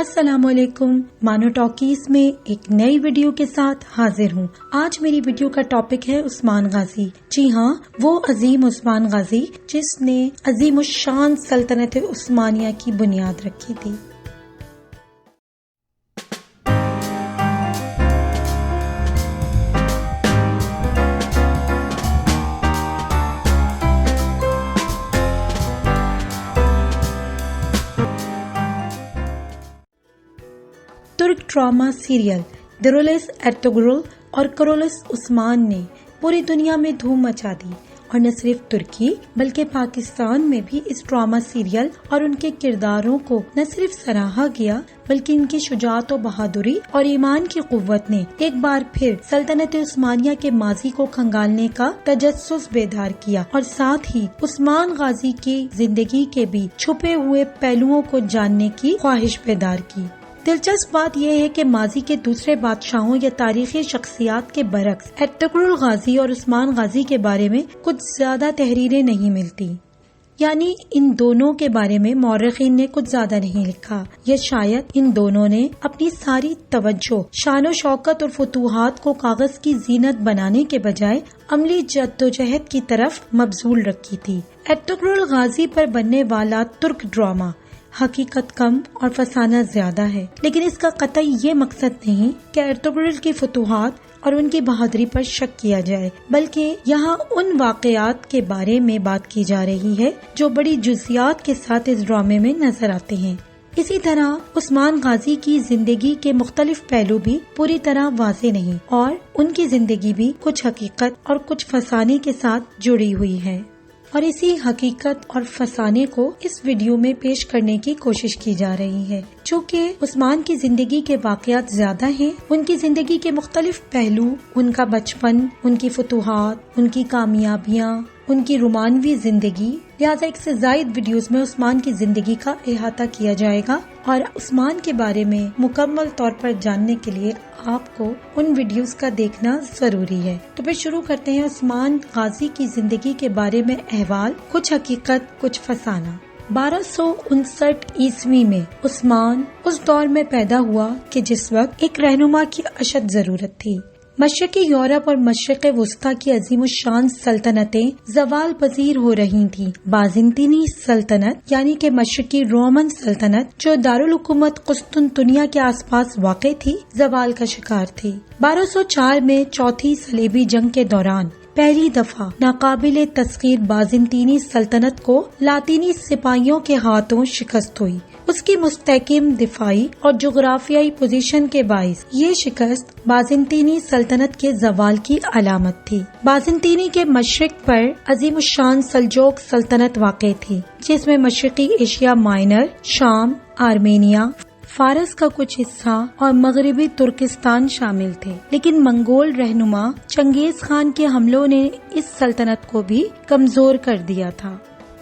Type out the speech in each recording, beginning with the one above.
السلام علیکم، مانو ٹاکیز میں ایک نئی ویڈیو کے ساتھ حاضر ہوں۔ آج میری ویڈیو کا ٹاپک ہے عثمان غازی۔ جی ہاں، وہ عظیم عثمان غازی جس نے عظیم الشان سلطنت عثمانیہ کی بنیاد رکھی تھی۔ ترک ڈرامہ سیریل درولس ارطغرل اور کرولس عثمان نے پوری دنیا میں دھوم مچا دی، اور نہ صرف ترکی بلکہ پاکستان میں بھی اس ڈرامہ سیریل اور ان کے کرداروں کو نہ صرف سراہا گیا بلکہ ان کی شجاعت و بہادری اور ایمان کی قوت نے ایک بار پھر سلطنت عثمانیہ کے ماضی کو کھنگالنے کا تجسس بیدار کیا، اور ساتھ ہی عثمان غازی کی زندگی کے بھی چھپے ہوئے پہلوؤں کو جاننے کی خواہش بیدار کی۔ دلچسپ بات یہ ہے کہ ماضی کے دوسرے بادشاہوں یا تاریخی شخصیات کے برعکس ارطغرل غازی اور عثمان غازی کے بارے میں کچھ زیادہ تحریریں نہیں ملتی، یعنی ان دونوں کے بارے میں مورخین نے کچھ زیادہ نہیں لکھا، یا شاید ان دونوں نے اپنی ساری توجہ شان و شوکت اور فتوحات کو کاغذ کی زینت بنانے کے بجائے عملی جدوجہد کی طرف مبذول رکھی تھی۔ ارطغرل غازی پر بننے والا ترک ڈرامہ حقیقت کم اور فسانہ زیادہ ہے، لیکن اس کا قطعی یہ مقصد نہیں کہ ارطغرل کی فتوحات اور ان کی بہادری پر شک کیا جائے، بلکہ یہاں ان واقعات کے بارے میں بات کی جا رہی ہے جو بڑی جزیات کے ساتھ اس ڈرامے میں نظر آتے ہیں۔ اسی طرح عثمان غازی کی زندگی کے مختلف پہلو بھی پوری طرح واضح نہیں، اور ان کی زندگی بھی کچھ حقیقت اور کچھ فسانے کے ساتھ جڑی ہوئی ہے، اور اسی حقیقت اور فسانے کو اس ویڈیو میں پیش کرنے کی کوشش کی جا رہی ہے۔ چونکہ عثمان کی زندگی کے واقعات زیادہ ہیں، ان کی زندگی کے مختلف پہلو، ان کا بچپن، ان کی فتوحات، ان کی کامیابیاں، ان کی رومانوی زندگی، لہٰذا ایک سے زائد ویڈیوز میں عثمان کی زندگی کا احاطہ کیا جائے گا، اور عثمان کے بارے میں مکمل طور پر جاننے کے لیے آپ کو ان ویڈیوز کا دیکھنا ضروری ہے۔ تو پھر شروع کرتے ہیں عثمان غازی کی زندگی کے بارے میں احوال، کچھ حقیقت کچھ فسانہ۔ 1259 عیسوی میں عثمان اس دور میں پیدا ہوا کہ جس وقت ایک رہنما کی اشد ضرورت تھی۔ مشرقی یورپ اور مشرق وسطیٰ کی عظیم الشان سلطنتیں زوال پذیر ہو رہی تھیں۔ بازنطینی سلطنت یعنی کہ مشرقی رومن سلطنت جو دارالحکومت قسطنطنیہ کے آس پاس واقع تھی، زوال کا شکار تھی۔ 1204 میں چوتھی صلیبی جنگ کے دوران پہلی دفعہ ناقابل تسخیر بازنطینی سلطنت کو لاطینی سپاہیوں کے ہاتھوں شکست ہوئی۔ اس کی مستحکم دفاعی اور جغرافیائی پوزیشن کے باعث یہ شکست بازنطینی سلطنت کے زوال کی علامت تھی۔ بازنطینی کے مشرق پر عظیم الشان سلجوق سلطنت واقع تھی، جس میں مشرقی ایشیا مائنر، شام، آرمینیا، فارس کا کچھ حصہ اور مغربی ترکستان شامل تھے، لیکن منگول رہنما چنگیز خان کے حملوں نے اس سلطنت کو بھی کمزور کر دیا تھا۔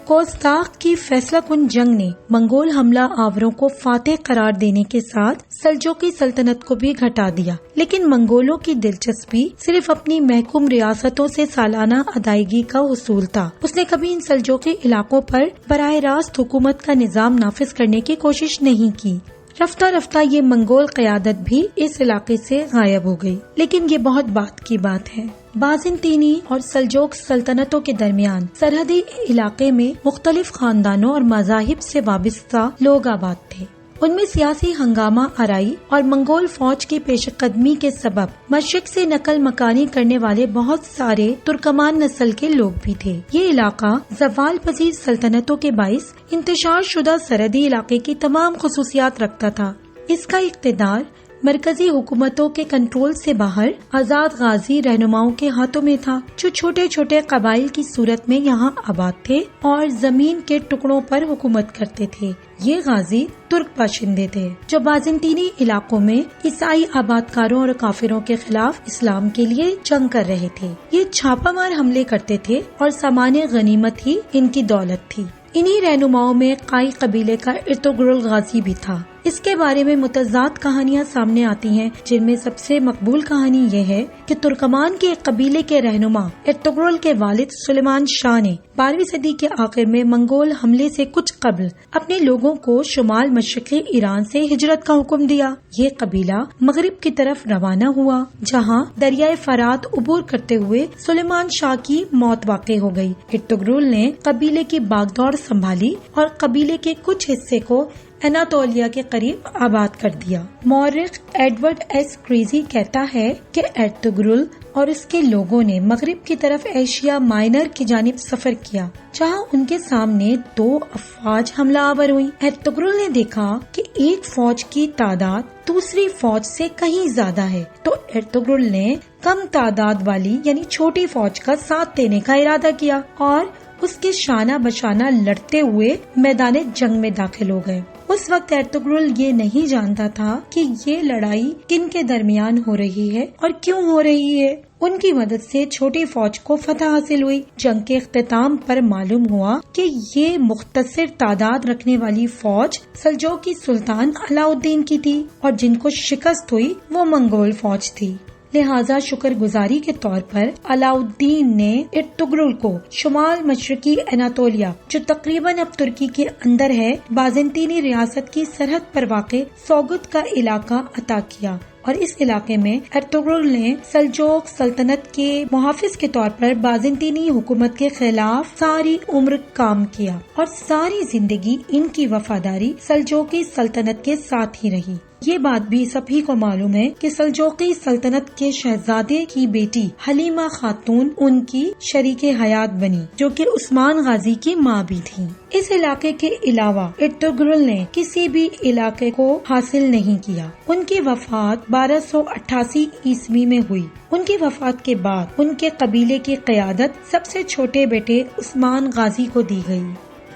کوزتاخ کی فیصلہ کن جنگ نے منگول حملہ آوروں کو فاتح قرار دینے کے ساتھ سلجوقی سلطنت کو بھی گھٹا دیا، لیکن منگولوں کی دلچسپی صرف اپنی محکوم ریاستوں سے سالانہ ادائیگی کا حصول تھا۔ اس نے کبھی ان سلجوقی علاقوں پر براہ راست حکومت کا نظام نافذ کرنے کی کوشش نہیں کی۔ رفتہ رفتہ یہ منگول قیادت بھی اس علاقے سے غائب ہو گئی، لیکن یہ بہت بات کی بات ہے۔ بازنطینی اور سلجوق سلطنتوں کے درمیان سرحدی علاقے میں مختلف خاندانوں اور مذاہب سے وابستہ لوگ آباد تھے۔ ان میں سیاسی ہنگامہ آرائی اور منگول فوج کی پیش قدمی کے سبب مشرق سے نقل مکانی کرنے والے بہت سارے ترکمان نسل کے لوگ بھی تھے۔ یہ علاقہ زوال پذیر سلطنتوں کے باعث انتشار شدہ سرحدی علاقے کی تمام خصوصیات رکھتا تھا۔ اس کا اقتدار مرکزی حکومتوں کے کنٹرول سے باہر آزاد غازی رہنماؤں کے ہاتھوں میں تھا، جو چھوٹے چھوٹے قبائل کی صورت میں یہاں آباد تھے اور زمین کے ٹکڑوں پر حکومت کرتے تھے۔ یہ غازی ترک باشندے تھے جو بازنطینی علاقوں میں عیسائی آبادکاروں اور کافروں کے خلاف اسلام کے لیے جنگ کر رہے تھے۔ یہ چھاپہ مار حملے کرتے تھے اور سامان غنیمت ہی ان کی دولت تھی۔ انہی رہنماؤں میں قائی قبیلے کا ارطغرل غازی بھی تھا۔ اس کے بارے میں متضاد کہانیاں سامنے آتی ہیں، جن میں سب سے مقبول کہانی یہ ہے کہ ترکمان کے ایک قبیلے کے رہنما ارطغرل کے والد سلیمان شاہ نے 12ویں صدی کے آخر میں منگول حملے سے کچھ قبل اپنے لوگوں کو شمال مشرقی ایران سے ہجرت کا حکم دیا۔ یہ قبیلہ مغرب کی طرف روانہ ہوا، جہاں دریائے فرات عبور کرتے ہوئے سلیمان شاہ کی موت واقع ہو گئی۔ ارطغرل نے قبیلے کی باغ دوڑ سنبھالی اور قبیلے کے کچھ حصے کو اناطولیہ کے قریب آباد کر دیا۔ مورخ ایڈورڈ ایس کریزی کہتا ہے کہ ارطغرل اور اس کے لوگوں نے مغرب کی طرف ایشیا مائنر کی جانب سفر کیا، جہاں ان کے سامنے 2 افواج حملہ آور ہوئی۔ ارطغرل نے دیکھا کہ ایک فوج کی تعداد دوسری فوج سے کہیں زیادہ ہے، تو ارطغرل نے کم تعداد والی یعنی چھوٹی فوج کا ساتھ دینے کا ارادہ کیا اور اس کے شانہ بشانہ لڑتے ہوئے میدان جنگ میں داخل ہو گئے۔ اس وقت ارطغرل یہ نہیں جانتا تھا کہ یہ لڑائی کن کے درمیان ہو رہی ہے اور کیوں ہو رہی ہے۔ ان کی مدد سے چھوٹی فوج کو فتح حاصل ہوئی۔ جنگ کے اختتام پر معلوم ہوا کہ یہ مختصر تعداد رکھنے والی فوج سلجوقی سلطان علاء الدین کی تھی اور جن کو شکست ہوئی وہ منگول فوج تھی۔ لہٰذا شکر گزاری کے طور پر علاء الدین نے ارطغرل کو شمال مشرقی اناطولیہ، جو تقریباً اب ترکی کے اندر ہے، بازنطینی ریاست کی سرحد پر واقع سوگت کا علاقہ عطا کیا، اور اس علاقے میں ارطغرل نے سلجوق سلطنت کے محافظ کے طور پر بازنطینی حکومت کے خلاف ساری عمر کام کیا اور ساری زندگی ان کی وفاداری سلجوقی سلطنت کے ساتھ ہی رہی۔ یہ بات بھی سبھی کو معلوم ہے کہ سلجوقی سلطنت کے شہزادے کی بیٹی حلیمہ خاتون ان کی شریک حیات بنی، جو کہ عثمان غازی کی ماں بھی تھی۔ اس علاقے کے علاوہ ارطغرل نے کسی بھی علاقے کو حاصل نہیں کیا۔ ان کی وفات 1288 عیسوی میں ہوئی۔ ان کی وفات کے بعد ان کے قبیلے کی قیادت سب سے چھوٹے بیٹے عثمان غازی کو دی گئی۔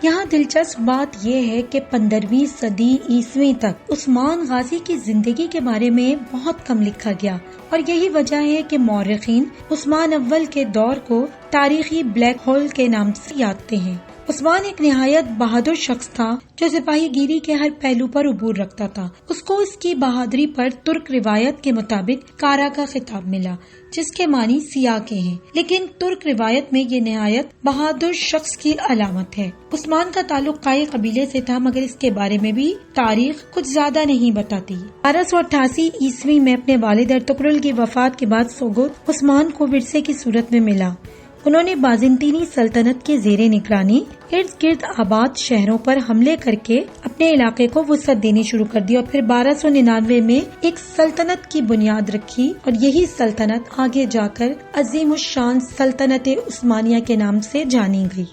یہاں دلچسپ بات یہ ہے کہ 15ویں صدی عیسوی تک عثمان غازی کی زندگی کے بارے میں بہت کم لکھا گیا، اور یہی وجہ ہے کہ مورخین عثمان اول کے دور کو تاریخی بلیک ہول کے نام سے یادتے ہیں۔ عثمان ایک نہایت بہادر شخص تھا جو سپاہی گیری کے ہر پہلو پر عبور رکھتا تھا۔ اس کو اس کی بہادری پر ترک روایت کے مطابق کارا کا خطاب ملا، جس کے معنی سیاہ کے ہیں، لیکن ترک روایت میں یہ نہایت بہادر شخص کی علامت ہے۔ عثمان کا تعلق قائی قبیلے سے تھا، مگر اس کے بارے میں بھی تاریخ کچھ زیادہ نہیں بتاتی۔ 1288 عیسوی میں اپنے والد ارطغرل کی وفات کے بعد سوگت عثمان کو ورثے کی صورت میں ملا۔ انہوں نے بازنطینی سلطنت کے زیر نگرانی ارد گرد آباد شہروں پر حملے کر کے اپنے علاقے کو وسعت دینی شروع کر دی، اور پھر 1299 میں ایک سلطنت کی بنیاد رکھی، اور یہی سلطنت آگے جا کر عظیم الشان سلطنت عثمانیہ کے نام سے جانی گئی۔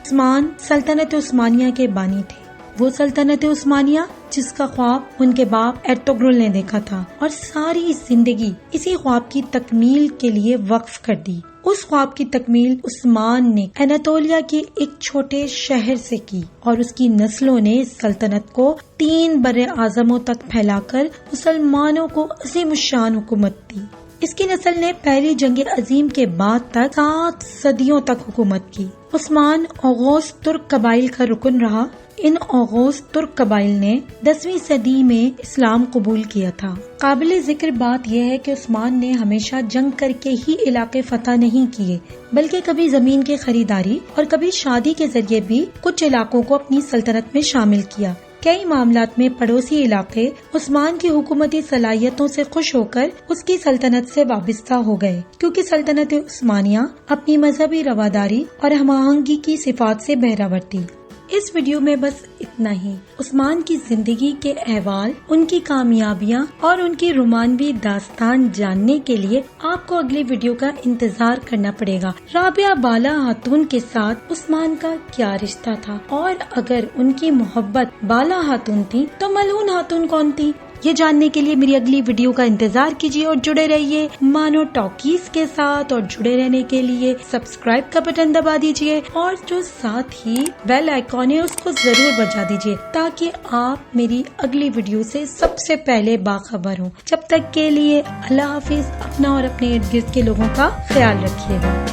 عثمان سلطنت عثمانیہ کے بانی تھے، وہ سلطنت عثمانیہ جس کا خواب ان کے باپ ارطغرل نے دیکھا تھا اور ساری زندگی اسی خواب کی تکمیل کے لیے وقف کر دی۔ اس خواب کی تکمیل عثمان نے اناطولیہ کے ایک چھوٹے شہر سے کی، اور اس کی نسلوں نے اس سلطنت کو 3 براعظموں تک پھیلا کر مسلمانوں کو عظیم الشان حکومت دی۔ اس کی نسل نے پہلی جنگ عظیم کے بعد تک 7 صدیوں تک حکومت کی۔ عثمان اوغوز ترک قبائل کا رکن رہا۔ ان اوغوز ترک قبائل نے 10ویں صدی میں اسلام قبول کیا تھا۔ قابل ذکر بات یہ ہے کہ عثمان نے ہمیشہ جنگ کر کے ہی علاقے فتح نہیں کیے، بلکہ کبھی زمین کی خریداری اور کبھی شادی کے ذریعے بھی کچھ علاقوں کو اپنی سلطنت میں شامل کیا۔ کئی معاملات میں پڑوسی علاقے عثمان کی حکومتی صلاحیتوں سے خوش ہو کر اس کی سلطنت سے وابستہ ہو گئے، کیونکہ سلطنت عثمانیہ اپنی مذہبی رواداری اور ہم آہنگی کی صفات سے بہرہ تھی۔ اس ویڈیو میں بس اتنا ہی۔ عثمان کی زندگی کے احوال، ان کی کامیابیاں اور ان کی رومانوی داستان جاننے کے لیے آپ کو اگلی ویڈیو کا انتظار کرنا پڑے گا۔ رابعہ بالا خاتون کے ساتھ عثمان کا کیا رشتہ تھا، اور اگر ان کی محبت بالا خاتون تھی تو ملعون خاتون کون تھی؟ یہ جاننے کے لیے میری اگلی ویڈیو کا انتظار کیجیے اور جڑے رہیے مانو ٹاکیز کے ساتھ، اور جڑے رہنے کے لیے سبسکرائب کا بٹن دبا دیجیے، اور جو ساتھ ہی بیل آئیکن ہے اس کو ضرور بجا دیجیے، تاکہ آپ میری اگلی ویڈیو سے سب سے پہلے باخبر ہوں۔ جب تک کے لیے اللہ حافظ۔ اپنا اور اپنے ارد گرد کے لوگوں کا خیال رکھیے گا۔